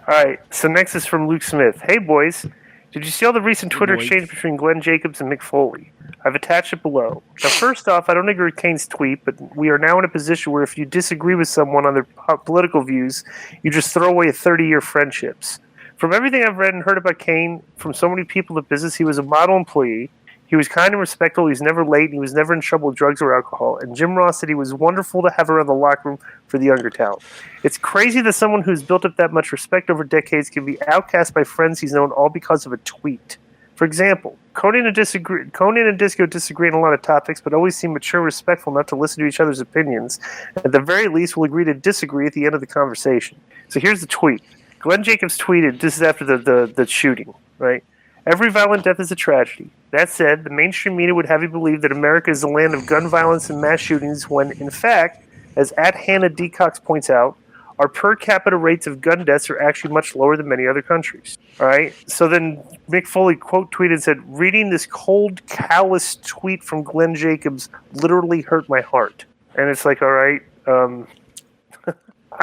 All right, so next is from Luke Smith. Hey, boys. Did you see all the recent Twitter exchange between Glenn Jacobs and Mick Foley? I've attached it below. Now, first off, I don't agree with Kane's tweet, but we are now in a position where if you disagree with someone on their political views, you just throw away 30-year friendships. From everything I've read and heard about Kane, from so many people in business, he was a model employee. He was kind and respectful. He was never late, and he was never in trouble with drugs or alcohol. And Jim Ross said he was wonderful to have around the locker room for the younger talent. It's crazy that someone who's built up that much respect over decades can be outcast by friends he's known all because of a tweet. For example, Konnan and Disco disagree on a lot of topics, but always seem mature and respectful enough to listen to each other's opinions. At the very least, will agree to disagree at the end of the conversation. So here's the tweet. Glenn Jacobs tweeted, this is after the shooting, right? Every violent death is a tragedy. That said, the mainstream media would have you believe that America is the land of gun violence and mass shootings when, in fact, as @Hannah D. Cox points out, our per capita rates of gun deaths are actually much lower than many other countries. All right? So then Mick Foley quote tweeted and said, reading this cold, callous tweet from Glenn Jacobs literally hurt my heart. And it's like, all right, I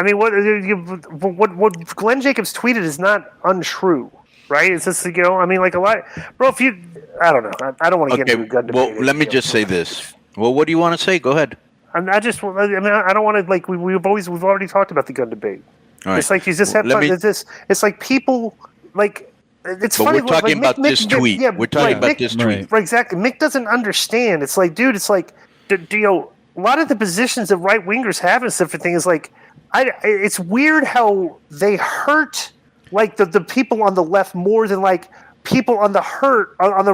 mean, what Glenn Jacobs tweeted is not untrue. Right? It's just, I mean, like a lot. Bro, if you, I don't know. I don't want to get into a gun debate. Well, let me just say this. Well, what do you want to say? Go ahead. I don't want to, like, we've already talked about the gun debate. All right. It's like you just have it's like people, like, it's but funny. We're talking about this tweet. Yeah, we're talking about this tweet. Right, exactly. Mick doesn't understand. It's like, dude, it's like, a lot of the positions that right-wingers have and stuff and things, like, it's weird how they hurt like the people on the left more than like people on the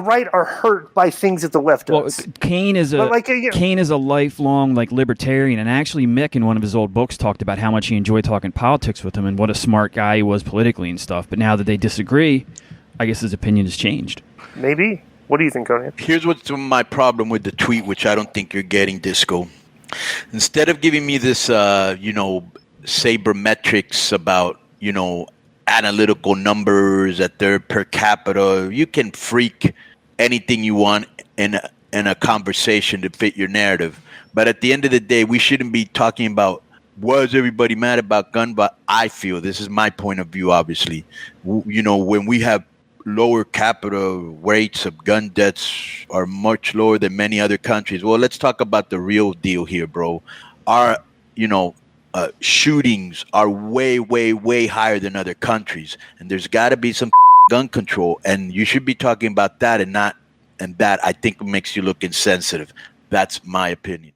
right are hurt by things that the left does. Well, Kane is a lifelong like libertarian, and actually Mick in one of his old books talked about how much he enjoyed talking politics with him and what a smart guy he was politically and stuff. But now that they disagree, I guess his opinion has changed. Maybe. What do you think, Konnan? Here's what's my problem with the tweet, which I don't think you're getting, Disco. Instead of giving me this, sabermetrics about, analytical numbers at their per capita. You can freak anything you want in a conversation to fit your narrative. But at the end of the day, we shouldn't be talking about was everybody mad about gun. But I feel, this is my point of view, obviously, when we have lower capita rates of gun deaths are much lower than many other countries. Well, let's talk about the real deal here, bro. Our, shootings are way, way, way higher than other countries, and there's got to be some gun control, and you should be talking about that and that I think makes you look insensitive. That's my opinion.